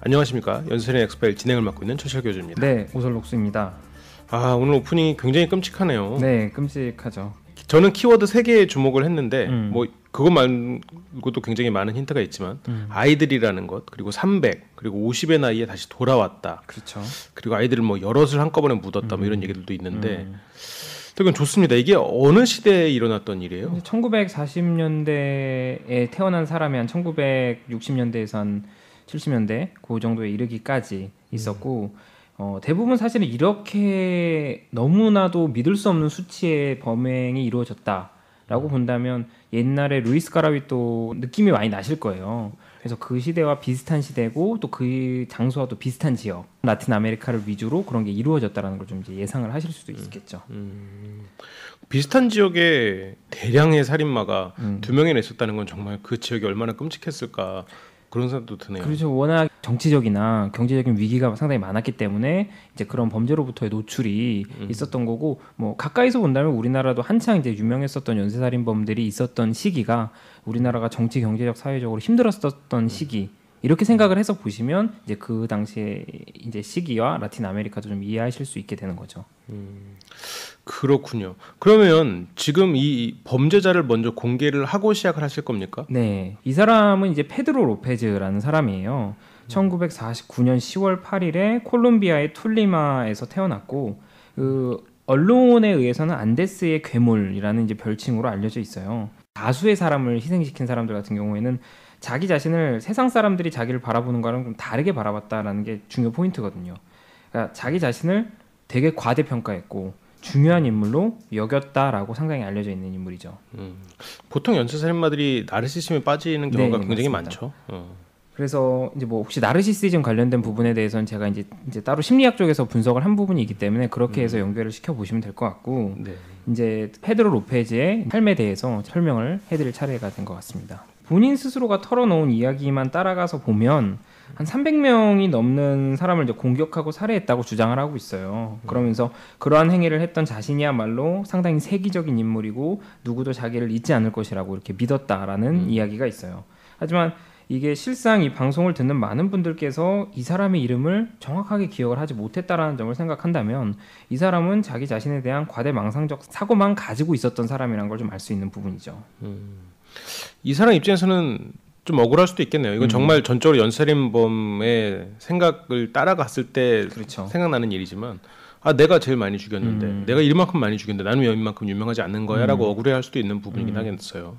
안녕하십니까. 연세린 엑스파일 진행을 맡고 있는 최철 교주입니다. 네, 오설록수입니다. 오늘 오프닝이 굉장히 끔찍하네요. 네, 끔찍하죠. 저는 키워드 3개에 주목을 했는데 뭐 그것 말고도 굉장히 많은 힌트가 있지만 아이들이라는 것, 그리고 300, 그리고 50의 나이에 다시 돌아왔다. 그렇죠. 그리고 아이들을 뭐 여럿을 한꺼번에 묻었다 뭐 이런 얘기들도 있는데 이건 좋습니다. 이게 어느 시대에 일어났던 일이에요? 1940년대에 태어난 사람이 한 1960년대에서 한 70년대 그 정도에 이르기까지 있었고 대부분 사실은 이렇게 너무나도 믿을 수 없는 수치의 범행이 이루어졌다라고 본다면 옛날에 루이스 가라비토 느낌이 많이 나실 거예요. 그래서 그 시대와 비슷한 시대고 또 그 장소와 또 비슷한 지역, 라틴 아메리카를 위주로 그런 게 이루어졌다라는 걸 좀 이제 예상을 하실 수도 있겠죠. 비슷한 지역에 대량의 살인마가 2명이나 있었다는 건 정말 그 지역이 얼마나 끔찍했을까 그런 생각도 드네요. 그렇죠. 워낙 정치적이나 경제적인 위기가 상당히 많았기 때문에 이제 그런 범죄로부터의 노출이 있었던 거고, 뭐 가까이서 본다면 우리나라도 한창 이제 유명했었던 연쇄살인범들이 있었던 시기가 우리나라가 정치, 경제적, 사회적으로 힘들었었던 시기, 이렇게 생각을 해서 보시면 이제 그 당시에 이제 시기와 라틴 아메리카도 좀 이해하실 수 있게 되는 거죠. 그렇군요. 그러면 지금 이 범죄자를 먼저 공개를 하고 시작을 하실 겁니까? 네, 이 사람은 이제 페드로 로페즈라는 사람이에요. 1949년 10월 8일에 콜롬비아의 툴리마에서 태어났고, 그 언론에 의해서는 안데스의 괴물이라는 이제 별칭으로 알려져 있어요. 다수의 사람을 희생시킨 사람들 같은 경우에는 자기 자신을 세상 사람들이 자기를 바라보는 거랑 좀 다르게 바라봤다라는 게 중요 포인트거든요. 그러니까 자기 자신을 되게 과대평가했고 중요한 인물로 여겼다라고 상당히 알려져 있는 인물이죠. 보통 연쇄살인마들이 나르시즘에 빠지는 경우가 네, 굉장히 맞습니다. 많죠. 그래서 이제 뭐 혹시 나르시시즘 관련된 부분에 대해서는 제가 이제 따로 심리학 쪽에서 분석을 한 부분이 있기 때문에 그렇게 해서 연결을 시켜 보시면 될 것 같고, 네. 이제 페드로 로페즈의 삶에 대해서 설명을 해드릴 차례가 된 것 같습니다. 본인 스스로가 털어놓은 이야기만 따라가서 보면 한 300명이 넘는 사람을 이제 공격하고 살해했다고 주장을 하고 있어요. 그러면서 그러한 행위를 했던 자신이야말로 상당히 세기적인 인물이고 누구도 자기를 잊지 않을 것이라고 이렇게 믿었다라는 이야기가 있어요. 하지만 이게 실상 이 방송을 듣는 많은 분들께서 이 사람의 이름을 정확하게 기억을 하지 못했다라는 점을 생각한다면 이 사람은 자기 자신에 대한 과대망상적 사고만 가지고 있었던 사람이라는 걸 좀 알 수 있는 부분이죠. 이 사람 입장에서는 좀 억울할 수도 있겠네요. 이건 정말 전적으로 연쇄살인범의 생각을 따라갔을 때 그렇죠. 생각나는 일이지만 내가 제일 많이 죽였는데 내가 이만큼 많이 죽였는데 나는 왜 이만큼 유명하지 않는 거야? 라고 억울해할 수도 있는 부분이긴 하겠어요.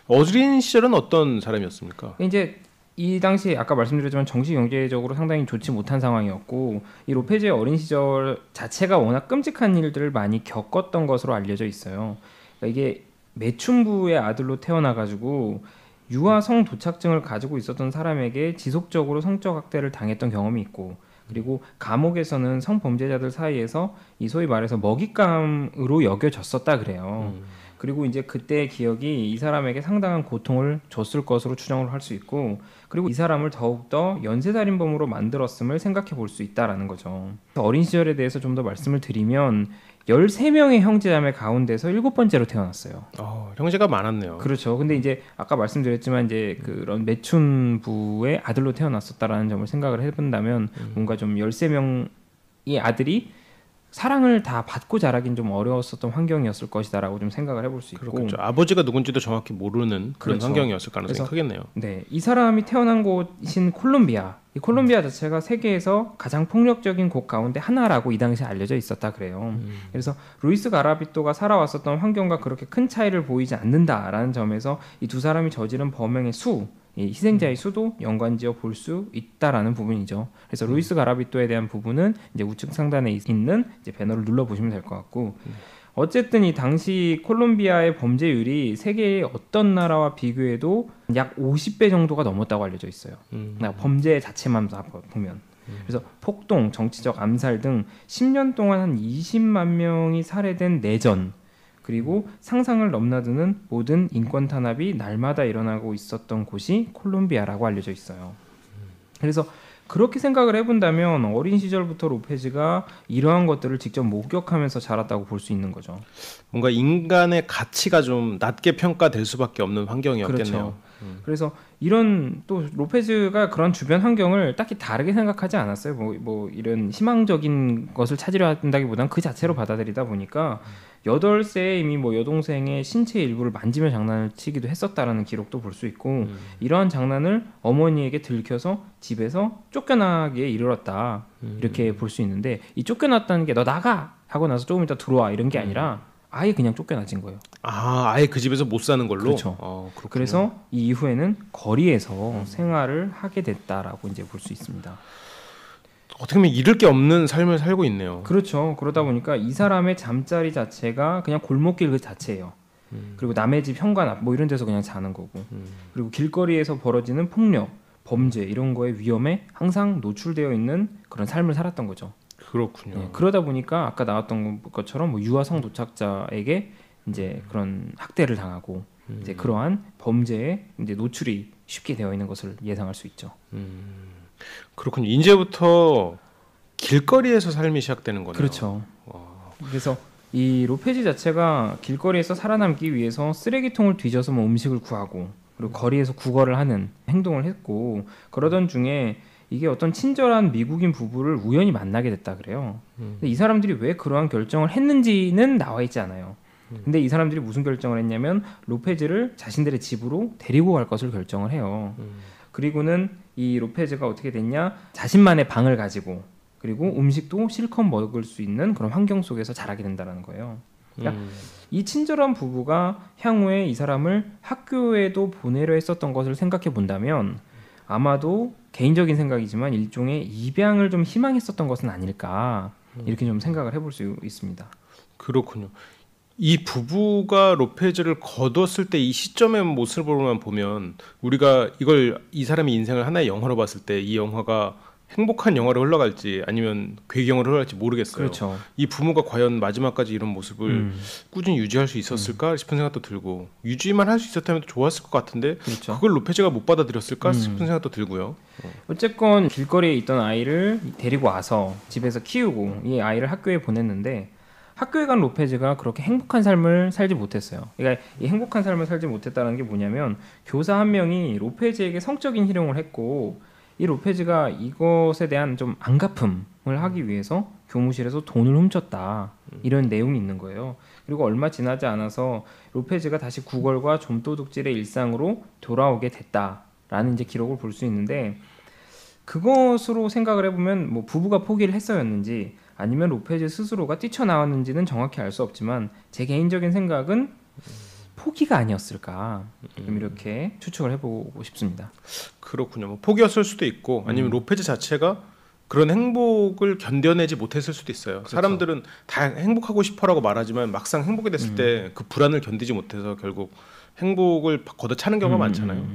어린 시절은 어떤 사람이었습니까? 이제 이 당시 아까 말씀드렸지만 정치 경제적으로 상당히 좋지 못한 상황이었고, 이 로페즈의 어린 시절 자체가 워낙 끔찍한 일들을 많이 겪었던 것으로 알려져 있어요. 그러니까 이게 매춘부의 아들로 태어나가지고 유아 성 도착증을 가지고 있었던 사람에게 지속적으로 성적 학대를 당했던 경험이 있고, 그리고 감옥에서는 성범죄자들 사이에서 이 소위 말해서 먹잇감으로 여겨졌었다 그래요. 그리고 이제 그때의 기억이 이 사람에게 상당한 고통을 줬을 것으로 추정을 할 수 있고, 그리고 이 사람을 더욱더 연쇄살인범으로 만들었음을 생각해 볼 수 있다라는 거죠. 어린 시절에 대해서 좀 더 말씀을 드리면 13명의 형제자매 가운데서 7번째로 태어났어요. 형제가 많았네요. 그렇죠. 근데 이제 아까 말씀드렸지만 이제 그런 매춘부의 아들로 태어났었다라는 점을 생각을 해본다면 뭔가 좀 13명의 아들이 사랑을 다 받고 자라긴 좀 어려웠었던 환경이었을 것이다라고 좀 생각을 해볼 수 있고. 그렇겠죠. 아버지가 누군지도 정확히 모르는 그런 그렇죠. 환경이었을 가능성이 크겠네요. 네, 이 사람이 태어난 곳인 콜롬비아. 이 콜롬비아 자체가 세계에서 가장 폭력적인 곳 가운데 하나라고 이 당시에 알려져 있었다 그래요. 그래서 루이스 가라비토가 살아왔었던 환경과 그렇게 큰 차이를 보이지 않는다라는 점에서 이 두 사람이 저지른 범행의 이 희생자의 수도 연관지어 볼 수 있다라는 부분이죠. 그래서 루이스 가라비토에 대한 부분은 이제 우측 상단에 있는 이제 배너를 눌러 보시면 될 것 같고, 어쨌든 이 당시 콜롬비아의 범죄율이 세계의 어떤 나라와 비교해도 약 50배 정도가 넘었다고 알려져 있어요. 범죄 자체만 보면. 그래서 폭동, 정치적 암살 등 10년 동안 한 20만 명이 살해된 내전, 그리고 상상을 넘나드는 모든 인권 탄압이 날마다 일어나고 있었던 곳이 콜롬비아라고 알려져 있어요. 그래서 그렇게 생각을 해본다면 어린 시절부터 로페즈가 이러한 것들을 직접 목격하면서 자랐다고 볼 수 있는 거죠. 뭔가 인간의 가치가 좀 낮게 평가될 수밖에 없는 환경이었겠네요. 그렇죠. 그래서 이런 또 로페즈가 그런 주변 환경을 딱히 다르게 생각하지 않았어요. 뭐 이런 희망적인 것을 찾으려 한다기보다는 그 자체로 받아들이다 보니까 8세에 이미 뭐 여동생의 신체 일부를 만지며 장난을 치기도 했었다라는 기록도 볼 수 있고 이러한 장난을 어머니에게 들켜서 집에서 쫓겨나기에 이르렀다 이렇게 볼 수 있는데 이 쫓겨났다는 게 너 나가 하고 나서 조금 이따 들어와 이런 게 아니라 아예 그냥 쫓겨나진 거예요. 아예 그 집에서 못 사는 걸로. 그렇죠. 그래서 이 이후에는 거리에서 생활을 하게 됐다라고 이제 볼 수 있습니다. 어떻게 보면 잃을 게 없는 삶을 살고 있네요. 그렇죠. 그러다 보니까 이 사람의 잠자리 자체가 그냥 골목길 그 자체예요. 그리고 남의 집 현관 앞 뭐 이런 데서 그냥 자는 거고. 그리고 길거리에서 벌어지는 폭력, 범죄 이런 거에 위험에 항상 노출되어 있는 그런 삶을 살았던 거죠. 그렇군요. 네, 그러다 보니까 아까 나왔던 것처럼 뭐 유아 성도착자에게 이제 그런 학대를 당하고 이제 그러한 범죄에 이제 노출이 쉽게 되어 있는 것을 예상할 수 있죠. 그렇군요. 이제부터 길거리에서 삶이 시작되는 거네요. 그렇죠. 그래서 이 로페즈 자체가 길거리에서 살아남기 위해서 쓰레기통을 뒤져서 뭐 음식을 구하고 그리고 거리에서 구걸을 하는 행동을 했고 그러던 중에 이게 어떤 친절한 미국인 부부를 우연히 만나게 됐다 그래요. 근데 이 사람들이 왜 그러한 결정을 했는지는 나와 있지 않아요. 근데 이 사람들이 무슨 결정을 했냐면 로페즈를 자신들의 집으로 데리고 갈 것을 결정을 해요. 그리고는 이 로페즈가 어떻게 됐냐? 자신만의 방을 가지고 그리고 음식도 실컷 먹을 수 있는 그런 환경 속에서 자라게 된다는 거예요. 그러니까 이 친절한 부부가 향후에 이 사람을 학교에도 보내려 했었던 것을 생각해 본다면 아마도 개인적인 생각이지만 일종의 입양을 좀 희망했었던 것은 아닐까 이렇게 좀 생각을 해볼 수 있습니다. 그렇군요. 이 부부가 로페즈를 거뒀을 때 이 시점의 모습으로만 보면 우리가 이 사람의 인생을 하나의 영화로 봤을 때 이 영화가 행복한 영화로 흘러갈지 아니면 괴경으로 흘러갈지 모르겠어요. 그렇죠. 이 부모가 과연 마지막까지 이런 모습을 꾸준히 유지할 수 있었을까 싶은 생각도 들고 유지만 할 수 있었다면 좋았을 것 같은데 그렇죠. 그걸 로페즈가 못 받아들였을까 싶은 생각도 들고요. 어쨌건 길거리에 있던 아이를 데리고 와서 집에서 키우고 이 아이를 학교에 보냈는데 학교에 간 로페즈가 그렇게 행복한 삶을 살지 못했어요. 그러니까 이 행복한 삶을 살지 못했다는 게 뭐냐면 교사 한 명이 로페즈에게 성적인 희롱을 했고 이 로페즈가 이것에 대한 좀 안갚음을 하기 위해서 교무실에서 돈을 훔쳤다 이런 내용이 있는 거예요. 그리고 얼마 지나지 않아서 로페즈가 다시 구걸과 좀도둑질의 일상으로 돌아오게 됐다라는 이제 기록을 볼 수 있는데 그것으로 생각을 해보면 뭐 부부가 포기를 했어였는지 아니면 로페즈 스스로가 뛰쳐나왔는지는 정확히 알 수 없지만 제 개인적인 생각은 포기가 아니었을까 좀 이렇게 추측을 해보고 싶습니다. 그렇군요. 뭐 포기였을 수도 있고 아니면 로페즈 자체가 그런 행복을 견뎌내지 못했을 수도 있어요. 그렇죠. 사람들은 다 행복하고 싶어라고 말하지만 막상 행복이 됐을 때 그 불안을 견디지 못해서 결국 행복을 걷어차는 경우가 많잖아요.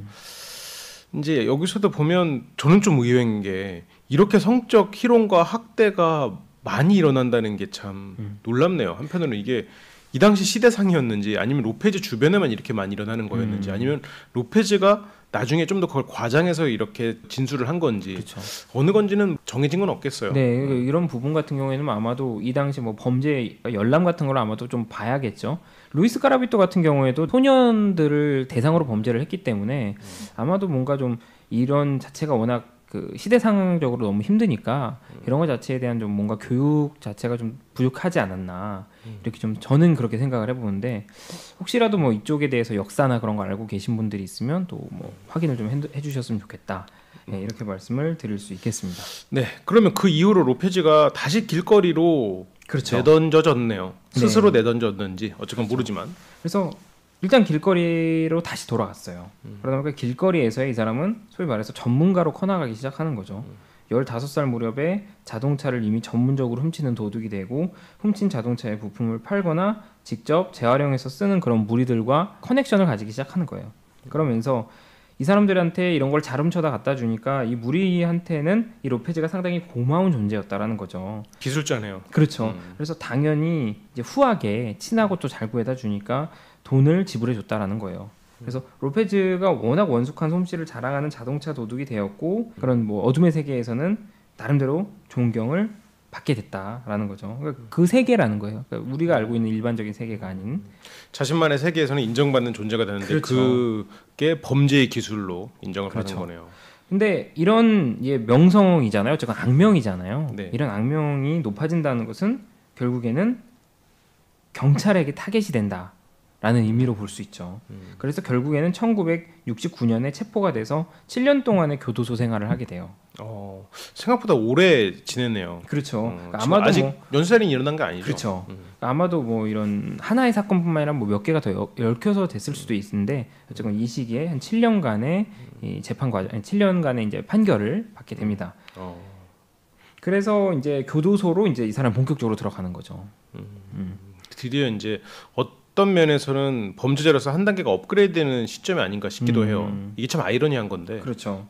이제 여기서도 보면 저는 좀 의외인 게 이렇게 성적 희롱과 학대가 많이 일어난다는 게 참 놀랍네요. 한편으로는 이게 이 당시 시대상이었는지 아니면 로페즈 주변에만 이렇게 많이 일어나는 거였는지 아니면 로페즈가 나중에 좀 더 그걸 과장해서 이렇게 진술을 한 건지 그렇죠. 어느 건지는 정해진 건 없겠어요. 네, 이런 부분 같은 경우에는 아마도 이 당시 뭐 범죄 열람 같은 걸 아마도 좀 봐야겠죠. 루이스 가라비토 같은 경우에도 소년들을 대상으로 범죄를 했기 때문에 아마도 뭔가 좀 이런 자체가 워낙 그 시대상적으로 너무 힘드니까 이런 것 자체에 대한 좀 뭔가 교육 자체가 좀 부족하지 않았나 이렇게 좀 저는 그렇게 생각을 해보는데 혹시라도 뭐 이쪽에 대해서 역사나 그런 거 알고 계신 분들이 있으면 또 뭐 확인을 좀 해주셨으면 좋겠다. 네, 이렇게 말씀을 드릴 수 있겠습니다. 네, 그러면 그 이후로 로페즈가 다시 길거리로 그렇죠. 내던져졌네요. 스스로 네. 내던졌는지 어쨌건 그렇죠. 모르지만. 그래서 일단 길거리로 다시 돌아갔어요. 그러다 보니까 길거리에서 이 사람은 소위 말해서 전문가로 커나가기 시작하는 거죠. 15살 무렵에 자동차를 이미 전문적으로 훔치는 도둑이 되고 훔친 자동차의 부품을 팔거나 직접 재활용해서 쓰는 그런 무리들과 커넥션을 가지기 시작하는 거예요. 그러면서 이 사람들한테 이런 걸 잘 훔쳐다 갖다 주니까 이 무리한테는 이 로페즈가 상당히 고마운 존재였다라는 거죠. 기술자네요. 그렇죠. 그래서 당연히 이제 후하게 친하고 또 잘 구해다 주니까 돈을 지불해 줬다라는 거예요. 그래서 로페즈가 워낙 원숙한 솜씨를 자랑하는 자동차 도둑이 되었고 그런 뭐 어둠의 세계에서는 나름대로 존경을 받게 됐다라는 거죠. 그러니까 그 세계라는 거예요. 그러니까 우리가 알고 있는 일반적인 세계가 아닌 자신만의 세계에서는 인정받는 존재가 되는데 그렇죠. 그게 범죄의 기술로 인정을 그렇죠. 받는 거네요. 근데 이런 명성이잖아요. 어쨌건 악명이잖아요. 네. 이런 악명이 높아진다는 것은 결국에는 경찰에게 타겟이 된다라는 의미로 볼 수 있죠. 그래서 결국에는 1969년에 체포가 돼서 7년 동안의 교도소 생활을 하게 돼요. 생각보다 오래 지냈네요. 그렇죠. 그러니까 지금 아마도 아직 연쇄살인이 일어난 게 아니죠. 그렇죠. 그러니까 아마도 뭐 이런 하나의 사건뿐만 아니라 뭐 몇 개가 더 얽혀서 됐을 수도 있는데 어쨌든 이 시기에 한 7년간의 이 재판 과정, 7년간의 이제 판결을 받게 됩니다. 그래서 이제 교도소로 이제 이 사람 본격적으로 들어가는 거죠. 드디어 이제 어떤 면에서는 범죄자로서 한 단계가 업그레이드되는 시점이 아닌가 싶기도 해요. 이게 참 아이러니한 건데. 그렇죠.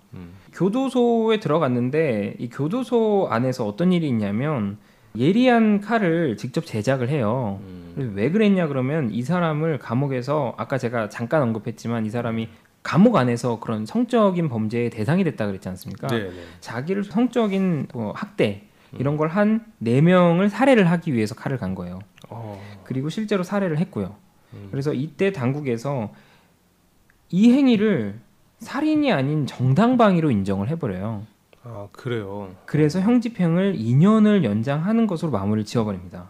교도소에 들어갔는데 이 교도소 안에서 어떤 일이 있냐면 예리한 칼을 직접 제작을 해요. 왜 그랬냐 그러면 이 사람을 감옥에서 아까 제가 잠깐 언급했지만 이 사람이 감옥 안에서 그런 성적인 범죄의 대상이 됐다 그랬지 않습니까? 네. 자기를 성적인 학대 이런 걸 한 4명을 살해를 하기 위해서 칼을 간 거예요. 그리고 실제로 살해를 했고요. 그래서 이때 당국에서 이 행위를 살인이 아닌 정당방위로 인정을 해버려요. 그래요. 그래서 형집행을 2년을 연장하는 것으로 마무리를 지어버립니다.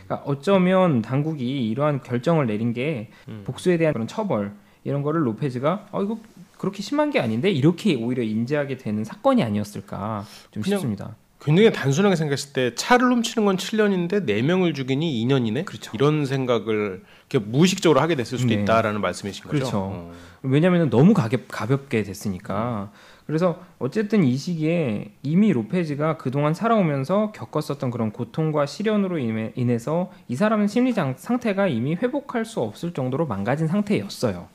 그러니까 어쩌면 당국이 이러한 결정을 내린 게 복수에 대한 그런 처벌 이런 거를 로페즈가 이거 그렇게 심한 게 아닌데 이렇게 오히려 인지하게 되는 사건이 아니었을까 좀 싶습니다. 굉장히 단순하게 생각했을 때 차를 훔치는 건 7년인데 4명을 죽이니 2년이네? 그렇죠. 이런 생각을 이렇게 무의식적으로 하게 됐을 수도 네. 있다라는 말씀이신 거죠? 그렇죠. 왜냐하면 너무 가볍게 됐으니까. 그래서 어쨌든 이 시기에 이미 로페즈가 그동안 살아오면서 겪었었던 그런 고통과 시련으로 인해서 이 사람은 심리 상태가 이미 회복할 수 없을 정도로 망가진 상태였어요.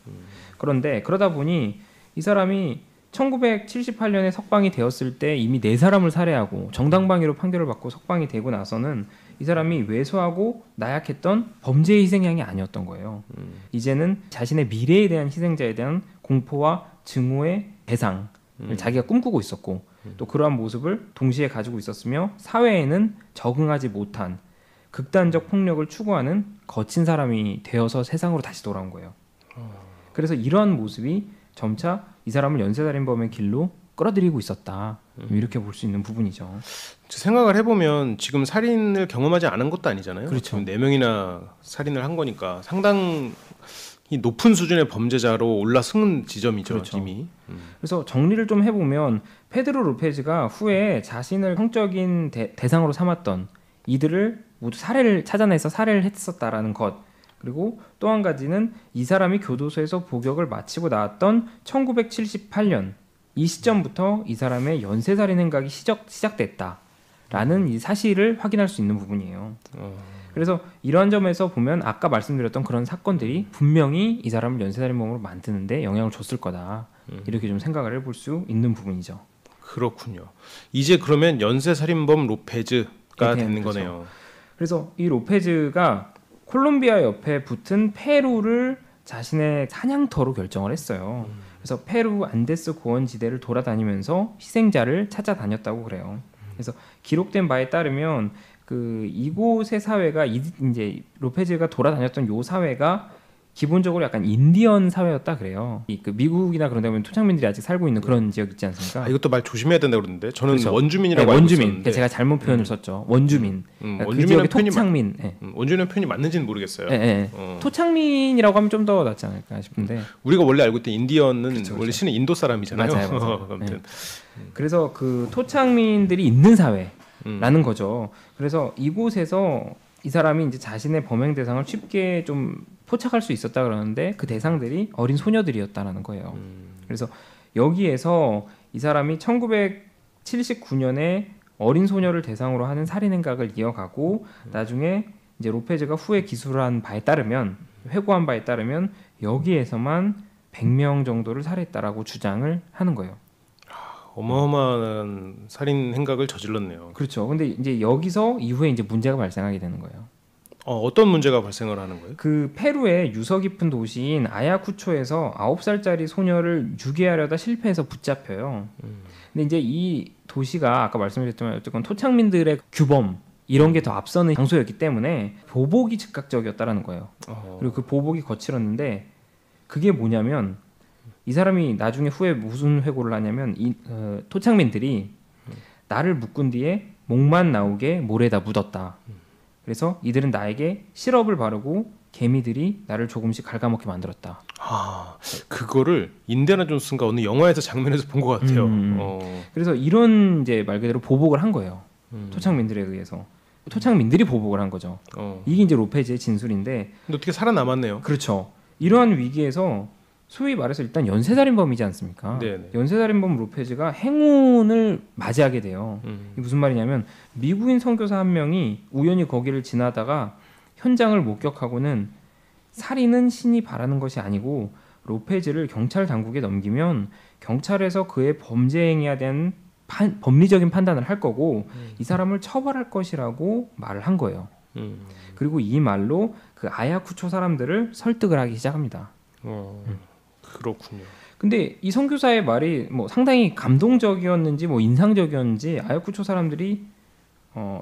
그런데 그러다 보니 이 사람이 1978년에 석방이 되었을 때 이미 4사람을 살해하고 정당방위로 판결을 받고 석방이 되고 나서는 이 사람이 왜소하고 나약했던 범죄의 희생양이 아니었던 거예요. 이제는 자신의 미래에 대한 희생자에 대한 공포와 증오의 대상을 자기가 꿈꾸고 있었고 또 그러한 모습을 동시에 가지고 있었으며 사회에는 적응하지 못한 극단적 폭력을 추구하는 거친 사람이 되어서 세상으로 다시 돌아온 거예요. 그래서 이러한 모습이 점차 이 사람을 연쇄살인범의 길로 끌어들이고 있었다. 이렇게 볼 수 있는 부분이죠. 생각을 해보면 지금 살인을 경험하지 않은 것도 아니잖아요. 그렇죠. 지금 4명이나 살인을 한 거니까 상당히 높은 수준의 범죄자로 올라선 지점이죠. 그렇죠. 이미. 그래서 정리를 좀 해보면 페드로 로페즈가 후에 자신을 성적인 대상으로 삼았던 이들을 모두 찾아내서 살해를 했었다라는 것, 그리고 또 한 가지는 이 사람이 교도소에서 복역을 마치고 나왔던 1978년 이 시점부터 이 사람의 연쇄살인 행각이 시작됐다라는 이 사실을 확인할 수 있는 부분이에요. 그래서 이러한 점에서 보면 아까 말씀드렸던 그런 사건들이 분명히 이 사람을 연쇄살인범으로 만드는데 영향을 줬을 거다. 이렇게 좀 생각을 해볼 수 있는 부분이죠. 그렇군요. 이제 그러면 연쇄살인범 로페즈가 되는 그렇죠. 거네요. 그래서 이 로페즈가 콜롬비아 옆에 붙은 페루를 자신의 사냥터로 결정을 했어요. 그래서 페루 안데스 고원지대를 돌아다니면서 희생자를 찾아다녔다고 그래요. 그래서 기록된 바에 따르면 이곳의 사회가 이제 로페즈가 돌아다녔던 요 사회가 기본적으로 약간 인디언 사회였다 그래요. 미국이나 그런 데 보면 토착민들이 아직 살고 있는 그런 지역 있지 않습니까? 이것도 말 조심해야 된다 그러는데 저는 그렇죠. 원주민이라고 알고 원주민. 있었는데 제가 잘못 표현을 썼죠. 원주민. 그러니까 그 원주민은 지역의 토착민. 원주민은 표현이 맞는지는 모르겠어요. 토착민이라고 하면 좀 더 낫지 않을까 싶은데. 우리가 원래 알고 있던 인디언은 그렇죠. 원래 신은 인도 사람이잖아요. 맞아요. 아무튼. 그래서 그 토착민들이 있는 사회라는 거죠. 그래서 이곳에서 이 사람이 이제 자신의 범행 대상을 쉽게 좀 포착할 수 있었다 그러는데 그 대상들이 어린 소녀들이었다라는 거예요. 그래서 여기에서 이 사람이 1979년에 어린 소녀를 대상으로 하는 살인 행각을 이어가고 나중에 이제 로페즈가 후에 기술한 바에 따르면 회고한 바에 따르면 여기에서만 100명 정도를 살해했다라고 주장을 하는 거예요. 어마어마한 살인 행각을 저질렀네요. 그렇죠. 근데 이제 여기서 이후에 이제 문제가 발생하게 되는 거예요. 어떤 문제가 발생을 하는 거예요? 그 페루의 유서 깊은 도시인 아야쿠초에서 9살짜리 소녀를 유괴하려다 실패해서 붙잡혀요. 근데 이제 이 도시가 아까 말씀드렸지만 어쨌건 토착민들의 규범 이런 게 더 앞서는 장소였기 때문에 보복이 즉각적이었다라는 거예요. 그리고 그 보복이 거칠었는데 그게 뭐냐면 이 사람이 나중에 후에 무슨 회고를 하냐면 이 토착민들이 나를 묶은 뒤에 목만 나오게 모래에다 묻었다. 그래서 이들은 나에게 시럽을 바르고 개미들이 나를 조금씩 갉아먹게 만들었다. 아, 그거를 인디아나 존스인가 어느 영화에서 장면에서 본 것 같아요. 그래서 이런 이제 말 그대로 보복을 한 거예요. 토착민들에 의해서. 토착민들이 보복을 한 거죠. 이게 이제 로페즈의 진술인데. 근데 어떻게 살아남았네요. 그렇죠. 이러한 위기에서 소위 말해서 일단 연쇄살인범이지 않습니까? 네네. 연쇄살인범 로페즈가 행운을 맞이하게 돼요. 이게 무슨 말이냐면 미국인 선교사 한 명이 우연히 거기를 지나다가 현장을 목격하고는 살인은 신이 바라는 것이 아니고 로페즈를 경찰 당국에 넘기면 경찰에서 그의 범죄 행위에 대한 법리적인 판단을 할 거고 이 사람을 처벌할 것이라고 말을 한 거예요. 그리고 이 말로 그 아야쿠초 사람들을 설득을 하기 시작합니다. 그렇군요. 근데 이 선교사의 말이 뭐 상당히 감동적이었는지 뭐 인상적이었는지 아야쿠초 사람들이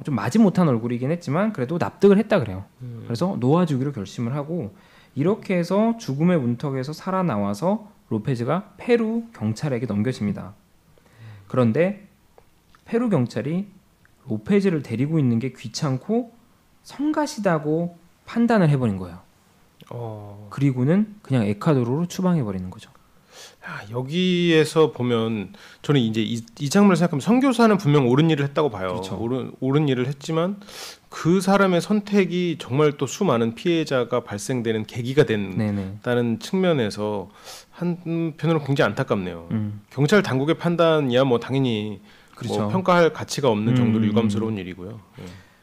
좀 마지 못한 얼굴이긴 했지만 그래도 납득을 했다 그래요. 그래서 놓아주기로 결심을 하고 이렇게 해서 죽음의 문턱에서 살아나와서 로페즈가 페루 경찰에게 넘겨집니다. 그런데 페루 경찰이 로페즈를 데리고 있는 게 귀찮고 성가시다고 판단을 해버린 거예요. 그리고는 그냥 에콰도르로 추방해버리는 거죠. 야, 여기에서 보면 저는 이제 이 장면을 생각하면 선교사는 분명 옳은 일을 했다고 봐요. 그렇죠. 옳은 일을 했지만 그 사람의 선택이 정말 또 수많은 피해자가 발생되는 계기가 된다는 측면에서 한편으로 굉장히 안타깝네요. 경찰 당국의 판단이야 뭐 당연히 그렇죠. 뭐 평가할 가치가 없는 정도로 유감스러운 일이고요.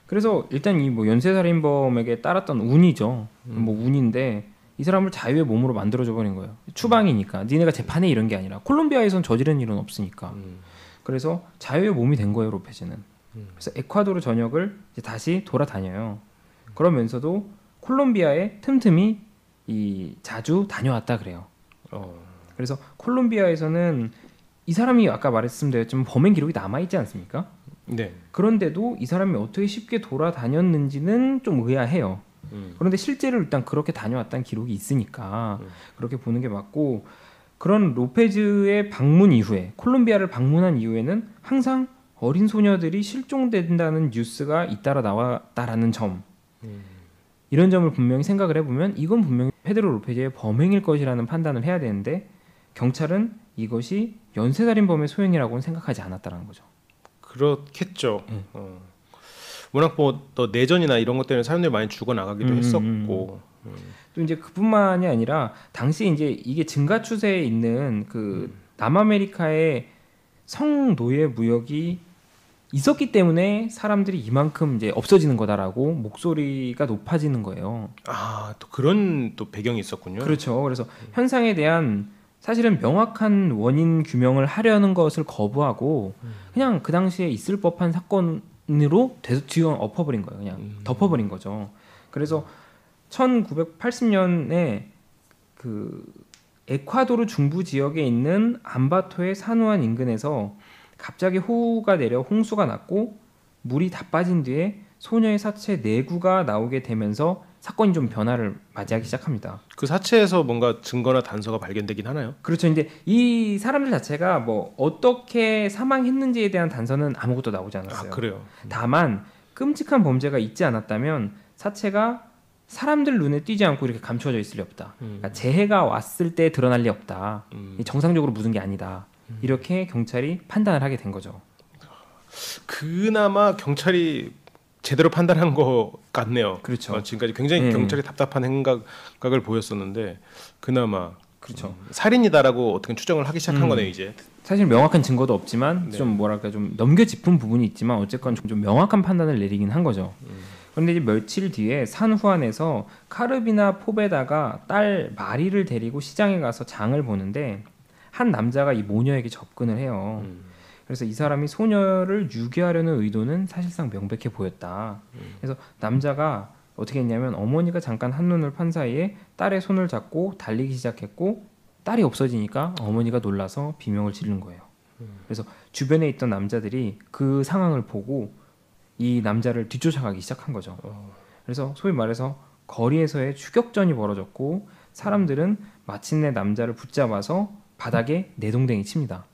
그래서 일단 이 뭐 연쇄살인범에게 따랐던 운이죠. 뭐 운인데 이 사람을 자유의 몸으로 만들어줘 버린 거예요. 추방이니까 니네가 재판에 이런 게 아니라 콜롬비아에선 저지른 일은 없으니까. 그래서 자유의 몸이 된 거예요 로페즈는. 그래서 에콰도르 전역을 이제 다시 돌아다녀요. 그러면서도 콜롬비아에 틈틈이 자주 다녀왔다 그래요. 그래서 콜롬비아에서는 이 사람이 아까 말씀드렸지만 범행 기록이 남아있지 않습니까? 네. 그런데도 이 사람이 어떻게 쉽게 돌아다녔는지는 좀 의아해요. 그런데 실제로 일단 그렇게 다녀왔다는 기록이 있으니까 그렇게 보는 게 맞고 그런 로페즈의 방문 이후에 콜롬비아를 방문한 이후에는 항상 어린 소녀들이 실종된다는 뉴스가 잇따라 나왔다라는 점 이런 점을 분명히 생각을 해보면 이건 분명히 페드로 로페즈의 범행일 것이라는 판단을 해야 되는데 경찰은 이것이 연쇄살인범의 소행이라고는 생각하지 않았다는 거죠. 그렇겠죠. 워낙 뭐 또 내전이나 이런 것 때문에 사람들이 많이 죽어나가기도 했었고 또 이제 그뿐만이 아니라 당시 이제 이게 증가 추세에 있는 그 남아메리카의 성노예 무역이 있었기 때문에 사람들이 이만큼 이제 없어지는 거다라고 목소리가 높아지는 거예요. 아, 또 그런 또 배경이 있었군요. 그렇죠. 그래서 현상에 대한 사실은 명확한 원인 규명을 하려는 것을 거부하고 그냥 그 당시에 있을 법한 사건으로 뒤로 엎어버린 거예요. 그냥 덮어버린 거죠. 그래서 1980년에 그 에콰도르 중부 지역에 있는 암바토의 산호안 인근에서 갑자기 호우가 내려 홍수가 났고 물이 다 빠진 뒤에 소녀의 사체 4구가 나오게 되면서 사건이 좀 변화를 맞이하기 시작합니다. 그 사체에서 뭔가 증거나 단서가 발견되긴 하나요? 그렇죠. 이제 이 사람들 자체가 뭐 어떻게 사망했는지에 대한 단서는 아무것도 나오지 않았어요. 아, 그래요. 다만 끔찍한 범죄가 있지 않았다면 사체가 사람들 눈에 띄지 않고 이렇게 감춰져 있을 리 없다. 그러니까 재해가 왔을 때 드러날 리 없다. 정상적으로 묻은 게 아니다. 이렇게 경찰이 판단을 하게 된 거죠. 그나마 경찰이 제대로 판단한 것 같네요. 그렇죠. 지금까지 굉장히 경찰이 답답한 행각을 보였었는데 그나마 그렇죠. 살인이다라고 어떻게 추정을 하기 시작한 거네요 이제. 사실 명확한 증거도 없지만 좀 뭐랄까 좀 넘겨짚은 부분이 있지만 어쨌건 좀 명확한 판단을 내리긴 한 거죠. 그런데 이제 며칠 뒤에 산후안에서 카르비나 포베다가 딸 마리를 데리고 시장에 가서 장을 보는데 한 남자가 이 모녀에게 접근을 해요. 그래서 이 사람이 소녀를 유괴하려는 의도는 사실상 명백해 보였다. 그래서 남자가 어떻게 했냐면 어머니가 잠깐 한눈을 판 사이에 딸의 손을 잡고 달리기 시작했고 딸이 없어지니까 어머니가 놀라서 비명을 지르는 거예요. 그래서 주변에 있던 남자들이 그 상황을 보고 이 남자를 뒤쫓아가기 시작한 거죠. 그래서 소위 말해서 거리에서의 추격전이 벌어졌고 사람들은 마침내 남자를 붙잡아서 바닥에 내동댕이 칩니다.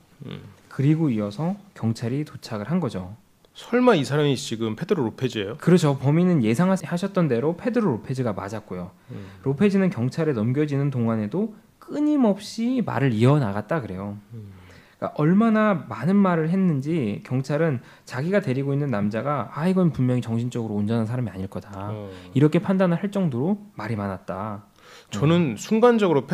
그리고 이어서 경찰이 도착을 한 거죠. 설마 이 사람이 지금 페드로 로페즈예요? 그렇죠. 범인은 예상하셨던 대로 페드로 로페즈가 맞았고요. 로페즈는 경찰에 넘겨지는 동안에도 끊임없이 말을 이어나갔다 그래요. 그러니까 얼마나 많은 말을 했는지 경찰은 자기가 데리고 있는 남자가 이건 분명히 정신적으로 온전한 사람이 아닐 거다. 이렇게 판단을 할 정도로 말이 많았다. 저는 순간적으로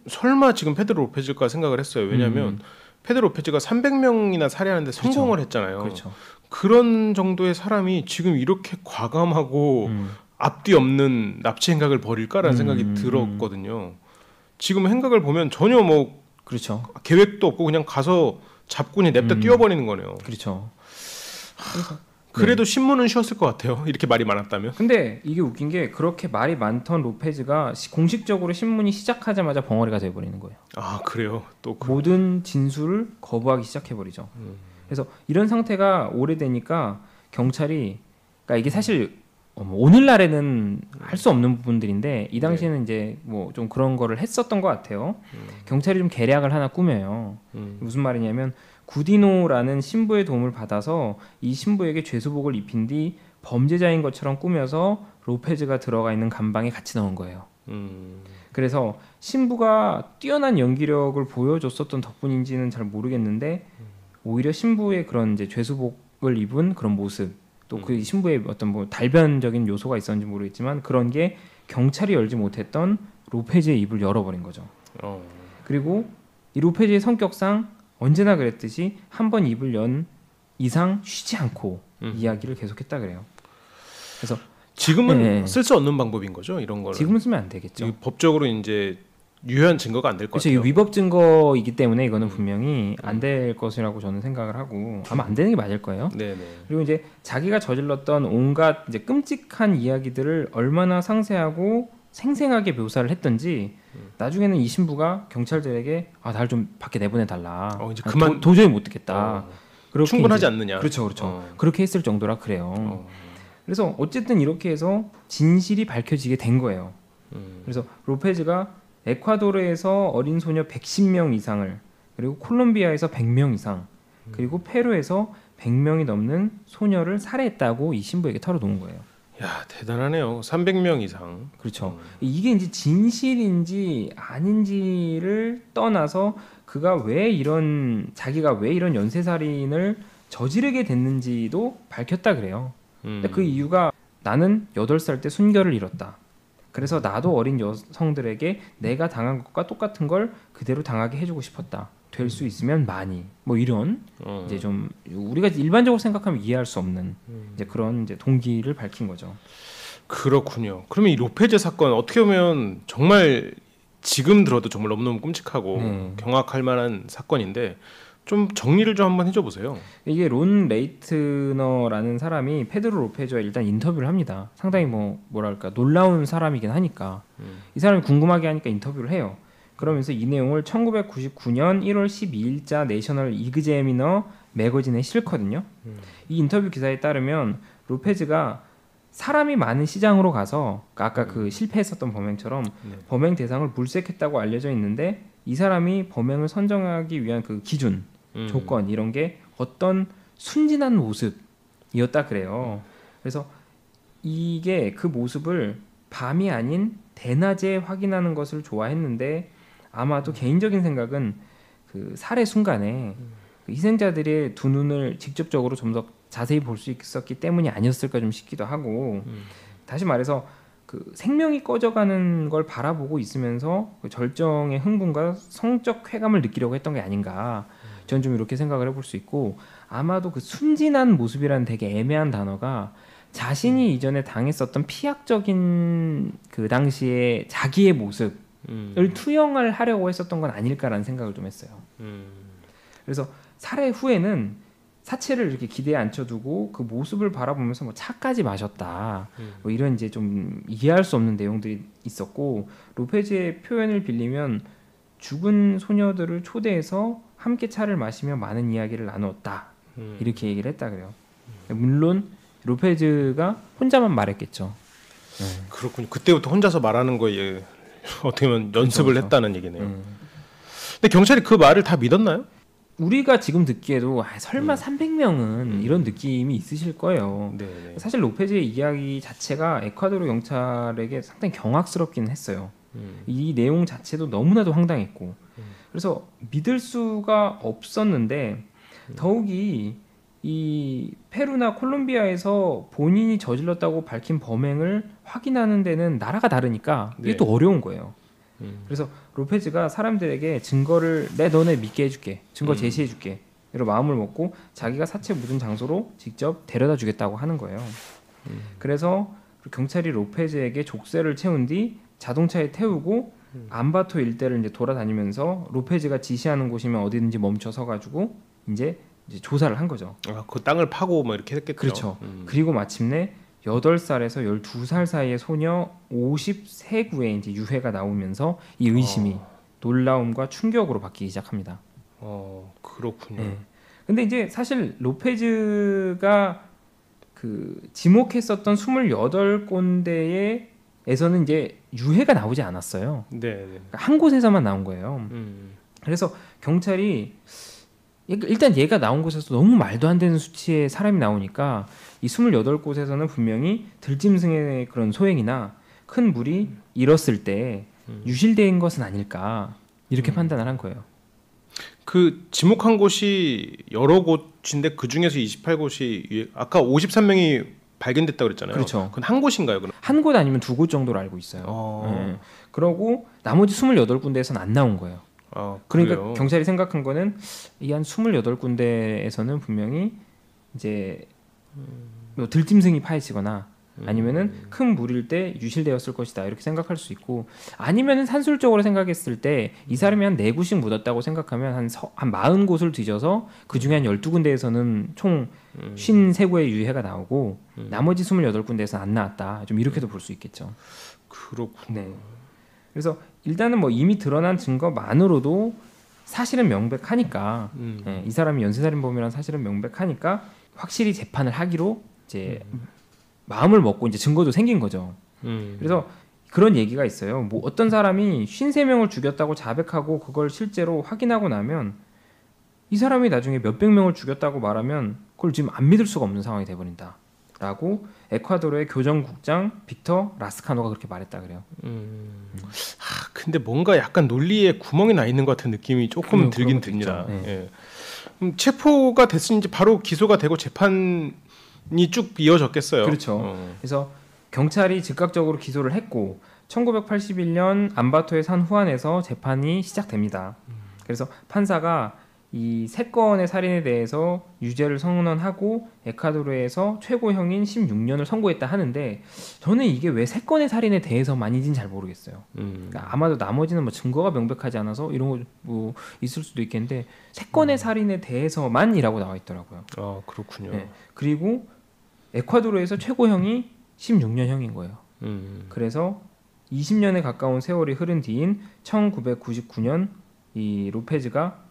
설마 지금 페드로 로페즈일까 생각을 했어요. 왜냐하면 페드로 로페즈가 300명이나 살해하는데 성공을 했잖아요. 그렇죠. 그런 정도의 사람이 지금 이렇게 과감하고 앞뒤 없는 납치 행각을 벌일까라는 생각이 들었거든요. 지금 행각을 보면 전혀 뭐 그렇죠. 계획도 없고 그냥 가서 잡고 그냥 냅다 뛰어버리는 거네요. 그렇죠. 그래도 신문은 쉬었을 것 같아요. 이렇게 말이 많았다면. 근데 이게 웃긴 게 그렇게 말이 많던 로페즈가 공식적으로 신문이 시작하자마자 벙어리가 돼버리는 거예요. 아 그래요? 또 모든 진술을 거부하기 시작해버리죠. 그래서 이런 상태가 오래되니까 경찰이 그러니까 이게 사실 오늘날에는 할 수 없는 부분들인데 이 당시에는 이제 뭐 좀 그런 거를 했었던 것 같아요. 경찰이 좀 계략을 하나 꾸며요. 무슨 말이냐면 구디노라는 신부의 도움을 받아서 이 신부에게 죄수복을 입힌 뒤 범죄자인 것처럼 꾸며서 로페즈가 들어가 있는 감방에 같이 넣은 거예요. 그래서 신부가 뛰어난 연기력을 보여줬었던 덕분인지는 잘 모르겠는데 오히려 신부의 그런 이제 죄수복을 입은 그런 모습 또 그 신부의 어떤 뭐 달변적인 요소가 있었는지 모르겠지만 그런 게 경찰이 열지 못했던 로페즈의 입을 열어버린 거죠. 그리고 이 로페즈의 성격상 언제나 그랬듯이 한 번 입을 연 이상 쉬지 않고 이야기를 계속했다 그래요. 그래서 지금은 쓸 수 없는 방법인 거죠, 이런 걸. 지금은 쓰면 안 되겠죠. 법적으로 이제 유효한 증거가 안 될 것 같아요. 그렇죠. 위법 증거이기 때문에 이거는 분명히 안 될 것이라고 저는 생각을 하고 아마 안 되는 게 맞을 거예요. 네네. 그리고 이제 자기가 저질렀던 온갖 이제 끔찍한 이야기들을 얼마나 상세하고 생생하게 묘사를 했던지 나중에는 이 신부가 경찰들에게 날 좀 밖에 내보내 달라. 이제 그만 도저히 못 듣겠다. 그렇게 충분하지 이제, 않느냐. 그렇죠. 그렇게 했을 정도라 그래요. 그래서 어쨌든 이렇게 해서 진실이 밝혀지게 된 거예요. 그래서 로페즈가 에콰도르에서 어린 소녀 110명 이상을 그리고 콜롬비아에서 100명 이상 그리고 페루에서 100명이 넘는 소녀를 살해했다고 이 신부에게 털어놓은 거예요. 야 대단하네요. 300명 이상. 그렇죠. 이게 이제 진실인지 아닌지를 떠나서 자기가 왜 이런 연쇄살인을 저지르게 됐는지도 밝혔다 그래요. 근데 그 이유가 나는 8살 때 순결을 잃었다. 그래서 나도 어린 여성들에게 내가 당한 것과 똑같은 걸 그대로 당하게 해주고 싶었다. 될 수 있으면 많이. 뭐 이런 이제 좀 우리가 일반적으로 생각하면 이해할 수 없는 이제 그런 이제 동기를 밝힌 거죠. 그렇군요. 그러면 이 로페즈 사건 어떻게 보면 정말 지금 들어도 정말 너무너무 끔찍하고 경악할 만한 사건인데 좀 정리를 좀 한번 해줘 보세요. 이게 론 레이트너라는 사람이 페드로 로페즈와 일단 인터뷰를 합니다. 상당히 뭐랄까 놀라운 사람이긴 하니까 이 사람이 궁금하게 하니까 인터뷰를 해요. 그러면서 이 내용을 1999년 1월 12일자 내셔널 이그제미너 매거진에 실거든요. 이 인터뷰 기사에 따르면 로페즈가 사람이 많은 시장으로 가서 아까 그 실패했었던 범행처럼 범행 대상을 물색했다고 알려져 있는데 이 사람이 범행을 선정하기 위한 그 기준 조건 이런 게 어떤 순진한 모습이었다 그래요. 그래서 이게 그 모습을 밤이 아닌 대낮에 확인하는 것을 좋아했는데 아마도 개인적인 생각은 그 살해 순간에 그 희생자들의 두 눈을 직접적으로 좀 더 자세히 볼 수 있었기 때문이 아니었을까 좀 싶기도 하고 다시 말해서 그 생명이 꺼져가는 걸 바라보고 있으면서 그 절정의 흥분과 성적 쾌감을 느끼려고 했던 게 아닌가 저는 좀 이렇게 생각을 해볼 수 있고 아마도 그 순진한 모습이라는 되게 애매한 단어가 자신이 이전에 당했었던 피약적인 그 당시에 자기의 모습을 투영을 하려고 했었던 건 아닐까라는 생각을 좀 했어요. 그래서 살해 후에는 사체를 이렇게 기대에 앉혀두고 그 모습을 바라보면서 뭐 차까지 마셨다. 뭐 이런 이제 좀 이해할 수 없는 내용들이 있었고 로페즈의 표현을 빌리면 죽은 소녀들을 초대해서 함께 차를 마시며 많은 이야기를 나누었다. 이렇게 얘기를 했다 그래요. 물론 로페즈가 혼자만 말했겠죠. 그렇군요. 그때부터 혼자서 말하는 거에 어떻게 보면 연습을 그렇죠. 했다는 얘기네요. 근데 경찰이 그 말을 다 믿었나요? 우리가 지금 듣기에도 설마 300명은 이런 느낌이 있으실 거예요. 네. 사실 로페즈의 이야기 자체가 에콰도르 경찰에게 상당히 경악스럽긴 했어요. 이 내용 자체도 너무나도 황당했고 그래서 믿을 수가 없었는데 더욱이 이 페루나 콜롬비아에서 본인이 저질렀다고 밝힌 범행을 확인하는 데는 나라가 다르니까 이게 네. 또 어려운 거예요. 그래서 로페즈가 사람들에게 증거를 너네 믿게 해줄게, 증거 제시해줄게 이런 마음을 먹고 자기가 사체 묻은 장소로 직접 데려다 주겠다고 하는 거예요. 그래서 경찰이 로페즈에게 족쇄를 채운 뒤 자동차에 태우고 암바토 일대를 이제 돌아다니면서 로페즈가 지시하는 곳이면 어디든지 멈춰 서가지고 이제 조사를 한 거죠. 그 땅을 파고 뭐 이렇게 했겠죠. 그렇죠. 그리고 마침내 8살에서 12살 사이의 소녀 53구의 이제 유해가 나오면서 이 의심이 놀라움과 충격으로 바뀌기 시작합니다. 그렇군요. 네. 근데 이제 사실 로페즈가 그 지목했었던 28군데에서는 이제 유해가 나오지 않았어요. 네. 그러니까 한 곳에서만 나온 거예요. 그래서 경찰이 일단 얘가 나온 곳에서 너무 말도 안 되는 수치의 사람이 나오니까 이 28곳에서는 분명히 들짐승의 그런 소행이나 큰 물이 일었을 때 유실된 것은 아닐까 이렇게 판단을 한 거예요. 그 지목한 곳이 여러 곳인데 그 중에서 28곳이 아까 53명이 발견됐다고 그랬잖아요. 그렇죠. 그건 한 곳인가요? 그럼? 한 곳 아니면 두 곳 정도로 알고 있어요. 네. 그러고 나머지 28군데에서는 안 나온 거예요. 그러니까 그래요? 경찰이 생각한 거는 이 한 28군데에서는 분명히 이제 뭐 들짐승이 파헤치거나 아니면은 큰 물일 때 유실되었을 것이다 이렇게 생각할 수 있고 아니면은 산술적으로 생각했을 때 이 사람이 한 4곳씩 묻었다고 생각하면 한 40곳을 뒤져서 그 중에 한 12군데에서는 총 53구의 유해가 나오고 나머지 28군데에서는 안 나왔다. 좀 이렇게도 볼 수 있겠죠. 그렇군요. 네. 그래서 일단은 뭐 이미 드러난 증거만으로도 사실은 명백하니까 이 사람이 연쇄살인범이라는 사실은 명백하니까 확실히 재판을 하기로 이제 마음을 먹고 이제 증거도 생긴 거죠. 그래서 그런 얘기가 있어요. 뭐 어떤 사람이 53명을 죽였다고 자백하고 그걸 실제로 확인하고 나면 이 사람이 나중에 몇백 명을 죽였다고 말하면 그걸 지금 안 믿을 수가 없는 상황이 돼버린다. 라고 에콰도르의 교정국장 빅터 라스카노가 그렇게 말했다 그래요. 근데 뭔가 약간 논리에 구멍이 나 있는 것 같은 느낌이 조금 들긴 듭니다. 네. 예. 체포가 됐으니 이제 바로 기소가 되고 재판이 쭉 이어졌겠어요. 그렇죠. 그래서 경찰이 즉각적으로 기소를 했고 1981년 암바토의 산 후안에서 재판이 시작됩니다. 그래서 판사가 이 3건의 살인에 대해서 유죄를 선언하고 에콰도르에서 최고형인 16년을 선고했다 하는데 저는 이게 왜 3건의 살인에 대해서만인지는 잘 모르겠어요. 그러니까 아마도 나머지는 뭐 증거가 명백하지 않아서 이런 거 뭐 있을 수도 있겠는데 3건의 살인에 대해서만이라고 나와 있더라고요. 그렇군요. 네. 그리고 에콰도르에서 최고형이 16년형인 거예요. 그래서 20년에 가까운 세월이 흐른 뒤인 1999년 이 로페즈가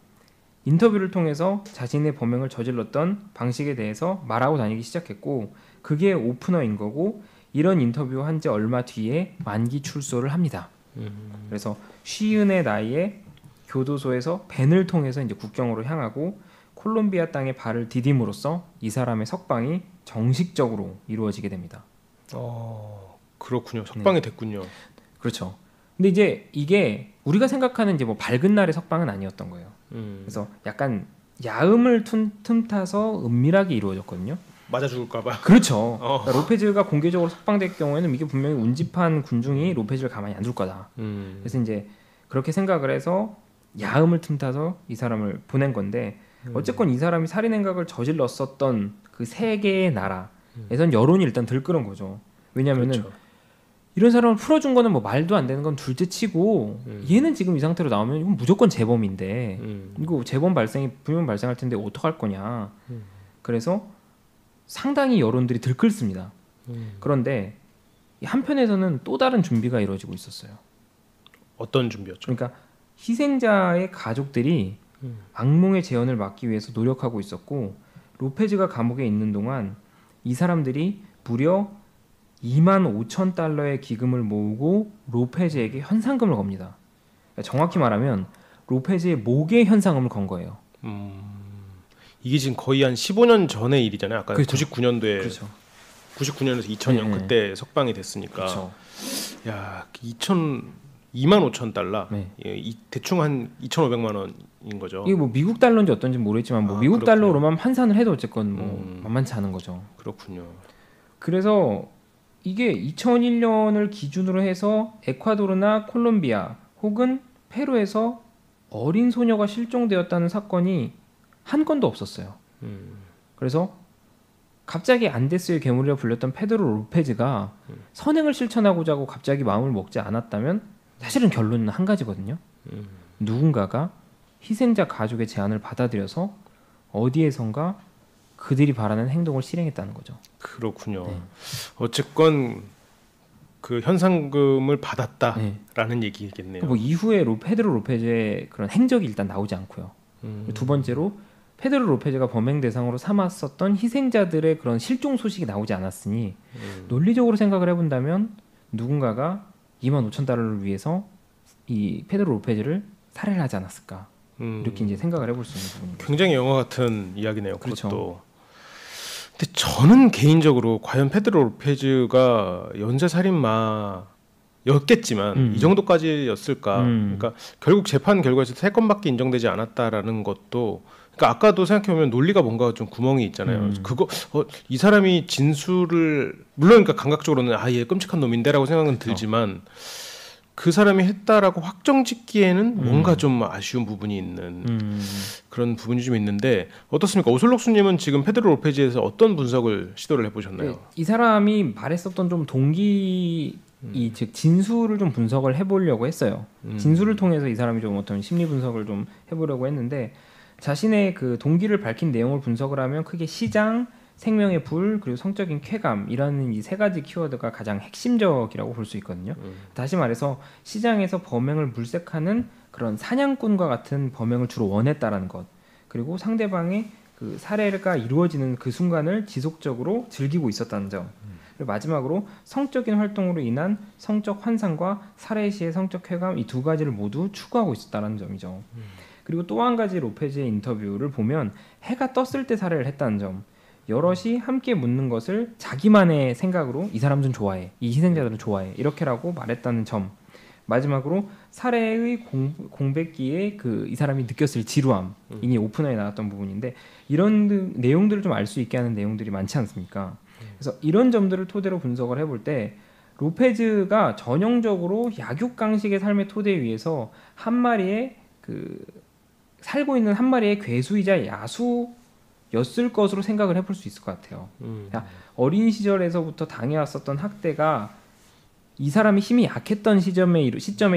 인터뷰를 통해서 자신의 범행을 저질렀던 방식에 대해서 말하고 다니기 시작했고 그게 오프너인 거고 이런 인터뷰 한 지 얼마 뒤에 만기 출소를 합니다. 그래서 50의 나이에 교도소에서 벤을 통해서 이제 국경으로 향하고 콜롬비아 땅에 발을 디딤으로써 이 사람의 석방이 정식적으로 이루어지게 됩니다. 그렇군요. 석방이 됐군요. 그렇죠. 근데 이제 이게 우리가 생각하는 이제 뭐 밝은 날의 석방은 아니었던 거예요. 그래서 약간 야음을 틈타서 은밀하게 이루어졌거든요. 맞아 죽을까봐. 그렇죠. 그러니까 로페즈가 공개적으로 석방될 경우에는 이게 분명히 운집한 군중이 로페즈를 가만히 안 둘 거다. 그래서 이제 그렇게 생각을 해서 야음을 틈타서 이 사람을 보낸 건데 어쨌건 이 사람이 살인 행각을 저질렀었던 그 3개의 나라에선 여론이 일단 들끓은 거죠. 왜냐면은 그렇죠. 이런 사람을 풀어준 거는 뭐 말도 안 되는 건 둘째치고 얘는 지금 이 상태로 나오면 이건 무조건 재범인데 이거 재범 발생이 분명 발생할 텐데 어떡할 거냐. 그래서 상당히 여론들이 들끓습니다. 그런데 한편에서는 또 다른 준비가 이루어지고 있었어요. 어떤 준비였죠? 그러니까 희생자의 가족들이 악몽의 재현을 막기 위해서 노력하고 있었고 로페즈가 감옥에 있는 동안 이 사람들이 무려 25,000달러의 기금을 모으고 로페즈에게 현상금을 겁니다. 그러니까 정확히 말하면 로페즈의 목에 현상금을 건 거예요. 이게 지금 거의 한 15년 전의 일이잖아요. 아까 그렇죠. 99년도에 그렇죠. 99년에서 2000년 네. 그때 석방이 됐으니까. 그렇죠. 야, 25,000달러. 네. 대충 한 2,500만 원인 거죠. 이게 뭐 미국 달러인지 어떤지 모르겠지만 뭐 미국 그렇군요. 달러로만 환산을 해도 어쨌건 뭐 만만치 않은 거죠. 그렇군요. 그래서 이게 2001년을 기준으로 해서 에콰도르나 콜롬비아 혹은 페루에서 어린 소녀가 실종되었다는 사건이 한 건도 없었어요. 그래서 갑자기 안데스의 괴물이라 불렸던 페드로 로페즈가 선행을 실천하고자 하고 갑자기 마음을 먹지 않았다면 사실은 결론은 한 가지거든요. 누군가가 희생자 가족의 제안을 받아들여서 어디에선가 그들이 바라는 행동을 실행했다는 거죠. 그렇군요. 네. 어쨌건 그 현상금을 받았다라는 네. 얘기겠네요. 뭐 이후에 페드로 로페즈의 그런 행적이 일단 나오지 않고요. 두 번째로 페드로 로페즈가 범행 대상으로 삼았었던 희생자들의 그런 실종 소식이 나오지 않았으니 논리적으로 생각을 해본다면 누군가가 25,000달러를 위해서 이 페드로 로페즈를 살해를 하지 않았을까 이렇게 이제 생각을 해볼 수 있는 부분입니다. 굉장히 영화 같은 이야기네요. 그렇죠. 그것도. 근데 저는 개인적으로 과연 페드로 로페즈가 연쇄 살인마였겠지만 이 정도까지였을까? 그러니까 결국 재판 결과에서 3건밖에 인정되지 않았다라는 것도, 그러니까 아까도 생각해보면 논리가 뭔가 좀 구멍이 있잖아요. 그거 이 사람이 진술을 물론 그러니까 감각적으로는 얘 끔찍한 놈인데라고 생각은 들지만 그 사람이 했다라고 확정짓기에는 뭔가 좀 아쉬운 부분이 있는 그런 부분이 좀 있는데 어떻습니까? 오슬록수님은 지금 페드로 로페즈에서 어떤 분석을 시도를 해보셨나요? 이 사람이 말했었던 좀 동기 즉 진술을 좀 분석을 해보려고 했어요. 진술을 통해서 이 사람이 좀 어떤 심리 분석을 좀 해보려고 했는데 자신의 그 동기를 밝힌 내용을 분석을 하면 크게 시장, 생명의 불, 그리고 성적인 쾌감이라는 이 세 가지 키워드가 가장 핵심적이라고 볼 수 있거든요. 다시 말해서 시장에서 범행을 물색하는 그런 사냥꾼과 같은 범행을 주로 원했다라는 것, 그리고 상대방의 그 살해가 이루어지는 그 순간을 지속적으로 즐기고 있었다는 점, 그리고 마지막으로 성적인 활동으로 인한 성적 환상과 살해 시의 성적 쾌감, 이 두 가지를 모두 추구하고 있었다는 점이죠. 그리고 또 한 가지 로페즈의 인터뷰를 보면 해가 떴을 때 살해를 했다는 점, 여럿이 함께 묻는 것을 자기만의 생각으로 이 사람들은 좋아해, 이 희생자들은 좋아해, 이렇게라고 말했다는 점, 마지막으로 살해의 공백기에 그 이 사람이 느꼈을 지루함, 이미 오프너에 나왔던 부분인데 이런 내용들을 좀 알 수 있게 하는 내용들이 많지 않습니까? 그래서 이런 점들을 토대로 분석을 해볼 때 로페즈가 전형적으로 약육강식의 삶의 토대 위에서 한 마리의 살고 있는 한 마리의 괴수이자 야수였을 것으로 생각을 해볼 수 있을 것 같아요. 어린 시절에서부터 당해왔었던 학대가 이 사람이 힘이 약했던 시점에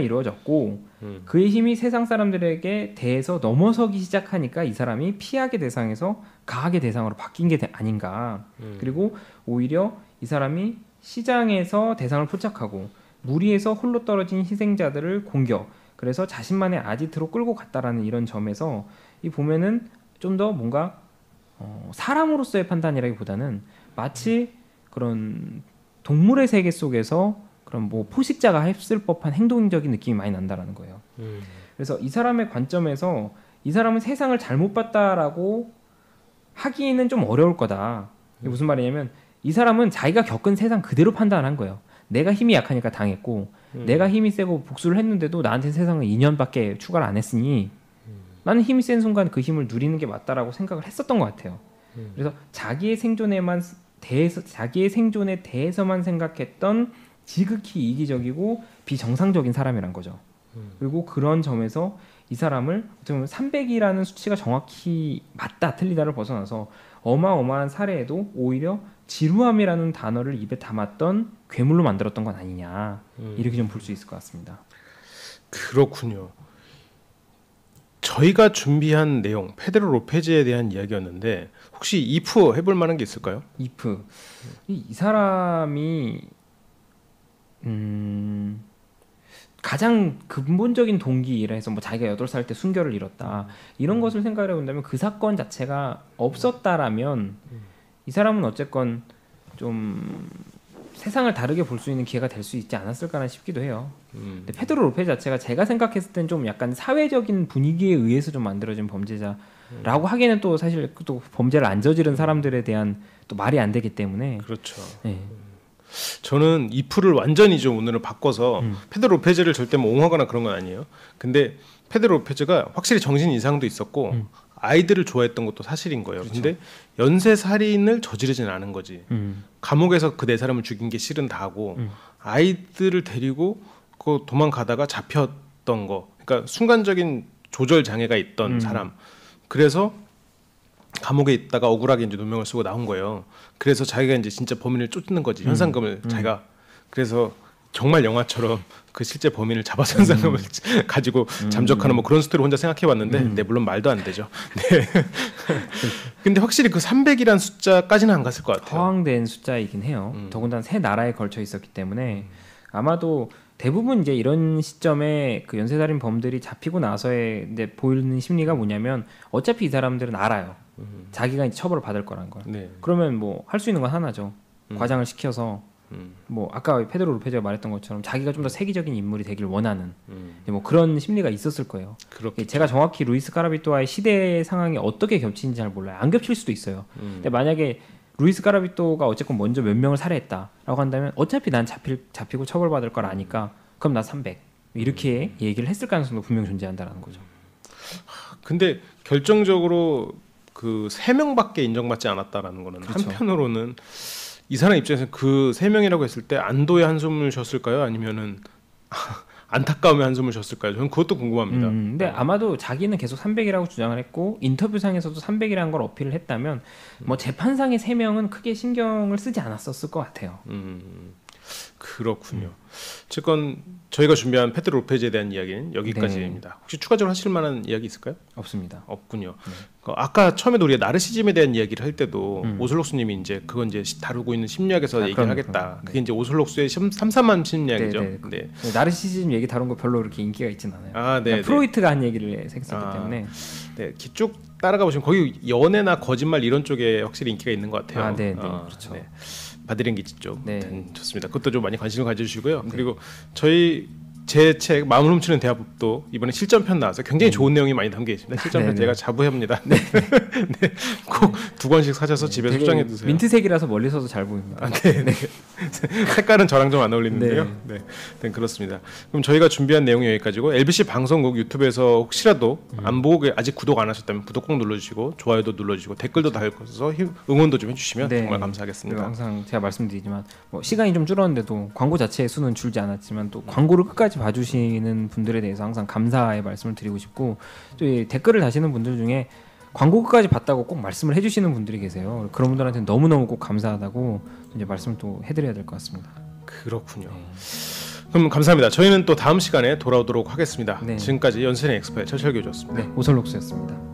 이루어졌고 그의 힘이 세상 사람들에게 대해서 넘어서기 시작하니까 이 사람이 피악의 대상에서 가학의 대상으로 바뀐 게 아닌가. 그리고 오히려 이 사람이 시장에서 대상을 포착하고 무리에서 홀로 떨어진 희생자들을 공격, 그래서 자신만의 아지트로 끌고 갔다라는 이런 점에서 이 보면은 좀 더 뭔가 사람으로서의 판단이라기보다는 마치 그런 동물의 세계 속에서 그런 뭐 포식자가 했을 법한 행동적인 느낌이 많이 난다라는 거예요. 그래서 이 사람의 관점에서 이 사람은 세상을 잘못 봤다라고 하기는 좀 어려울 거다. 이게 무슨 말이냐면 이 사람은 자기가 겪은 세상 그대로 판단한 거예요. 내가 힘이 약하니까 당했고 내가 힘이 세고 복수를 했는데도 나한테 세상은 2년밖에 추가를 안 했으니 나는 힘이 센 순간 그 힘을 누리는 게 맞다라고 생각을 했었던 것 같아요. 그래서 자기의 생존에 대해서만 생각했던 지극히 이기적이고 비정상적인 사람이란 거죠. 그리고 그런 점에서 이 사람을 어떻게 보면 300이라는 수치가 정확히 맞다 틀리다를 벗어나서 어마어마한 살해에도 오히려 지루함이라는 단어를 입에 담았던 괴물로 만들었던 건 아니냐, 이렇게 좀 볼 수 있을 것 같습니다. 그렇군요. 저희가 준비한 내용 페드로 로페즈에 대한 이야기였는데 혹시 if 해볼 만한 게 있을까요? if 이 사람이 가장 근본적인 동기라 해서 뭐 자기가 8살 때 순결을 잃었다 이런 것을 생각해 본다면 그 사건 자체가 없었다라면 이 사람은 어쨌건 좀 세상을 다르게 볼 수 있는 기회가 될 수 있지 않았을까나 싶기도 해요. 근데 페드로 로페즈 자체가 제가 생각했을 땐 좀 약간 사회적인 분위기에 의해서 좀 만들어진 범죄자라고 하기에는 또 사실 또 범죄를 안 저지른 사람들에 대한 또 말이 안 되기 때문에 그렇죠. 네. 저는 이 풀을 완전히 좀 오늘은 바꿔서 페드로 로페즈를 절대 뭐 옹호하거나 그런 건 아니에요. 근데 페드로 로페즈가 확실히 정신 이상도 있었고 아이들을 좋아했던 것도 사실인 거예요. 그렇죠. 근데 연쇄 살인을 저지르진 않은 거지. 감옥에서 그 4사람을 죽인 게 실은 다고 아이들을 데리고 그 도망가다가 잡혔던 거. 그러니까 순간적인 조절 장애가 있던 사람. 그래서 감옥에 있다가 억울하게 이제 누명을 쓰고 나온 거예요. 그래서 자기가 이제 진짜 범인을 쫓는 거지. 현상금을 자기가. 그래서 정말 영화처럼 그 실제 범인을 잡아서 현상금을 가지고 잠적하는 뭐 그런 스토리 혼자 생각해봤는데, 네, 물론 말도 안 되죠. 네. 근데 확실히 그 300이란 숫자까지는 안 갔을 것 같아요. 허황된 숫자이긴 해요. 더군다나 3나라에 걸쳐 있었기 때문에 아마도 대부분 이제 이런 시점에 그 연쇄살인 범들이 잡히고 나서에 이제 보이는 심리가 뭐냐면 어차피 이 사람들은 알아요. 자기가 이제 처벌을 받을 거란 걸. 네. 그러면 뭐 할 수 있는 건 하나죠. 과장을 시켜서 뭐 아까 페드로 로페즈가 말했던 것처럼 자기가 좀 더 세계적인 인물이 되길 원하는 뭐 그런 심리가 있었을 거예요. 그렇겠죠. 제가 정확히 루이스 까라비토와의 시대 상황이 어떻게 겹치는지 잘 몰라요. 안 겹칠 수도 있어요. 근데 만약에 루이스 까라비토가 어쨌건 먼저 몇 명을 살해했다라고 한다면 어차피 난 잡히고 처벌받을 걸 아니까 그럼 나 300 이렇게 얘기를 했을 가능성도 분명 존재한다라는 거죠. 근데 결정적으로 그 3명밖에 인정받지 않았다라는 거는 그렇죠. 한편으로는 이 사람 입장에서 그 3명이라고 했을 때 안도의 한숨을 쉬었을까요? 아니면은 안타까움의 한숨을 쉬었을까요? 저는 그것도 궁금합니다. 근데 아마도 자기는 계속 300이라고 주장을 했고 인터뷰상에서도 300이라는 걸 어필을 했다면 뭐 재판상의 3명은 크게 신경을 쓰지 않았었을 것 같아요. 그렇군요. 어쨌건 저희가 준비한 페드로 로페즈에 대한 이야기는 여기까지입니다. 네. 혹시 추가적으로 하실 만한 이야기 있을까요? 없습니다. 없군요. 아까 처음에도 우리가 나르시즘에 대한 이야기를 할 때도 오슬록스님이 이제 그건 이제 다루고 있는 심리학에서 얘기를 그럼, 하겠다. 네. 그게 이제 오슬록스의 삼삼한 심리학이죠. 네. 나르시즘 얘기 다룬 거 별로 그렇게 인기가 있진 않아요. 아, 네. 프로이트가 한 얘기를 했었기 때문에. 네, 쭉 따라가 보시면 거기 연애나 거짓말 이런 쪽에 확실히 인기가 있는 것 같아요. 네, 그렇죠. 네. 바디랭귀지 쪽. 네. 좋습니다. 그것도 좀 많이 관심을 가져주시고요. 네. 그리고 제 책 마음을 훔치는 대화법도 이번에 실전편 나와서 굉장히 좋은 내용이 많이 담겨 있습니다. 실전편 제가 자부합니다. 네. 네. 꼭 2권씩 사셔서 집에 소장해 두세요. 민트색이라서 멀리서도 잘 보입니다. 네. 색깔은 저랑 좀 안 어울리는데요. 네, 그렇습니다. 그럼 저희가 준비한 내용이 여기까지고 LBC 방송국 유튜브에서 혹시라도 안 보고 아직 구독 안 하셨다면 구독 꼭 눌러주시고 좋아요도 눌러주시고 댓글도 달아서 응원도 좀 해주시면 정말 감사하겠습니다. 항상 제가 말씀드리지만 뭐 시간이 좀 줄었는데도 광고 자체의 수는 줄지 않았지만 또 광고를 끝까지 봐주시는 분들에 대해서 항상 감사의 말씀을 드리고 싶고 또 이 댓글을 다시는 분들 중에 광고 끝까지 봤다고 꼭 말씀을 해주시는 분들이 계세요. 그런 분들한테는 너무너무 꼭 감사하다고 이제 말씀을 또 해드려야 될 것 같습니다. 그렇군요. 그럼 감사합니다. 저희는 또 다음 시간에 돌아오도록 하겠습니다. 네. 지금까지 연세의 엑스퍼의 철철교주였습니다. 네, 오설록스였습니다.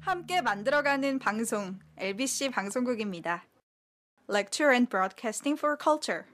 함께 만들어가는 방송 LBC 방송국입니다. Lecture and Broadcasting for Culture.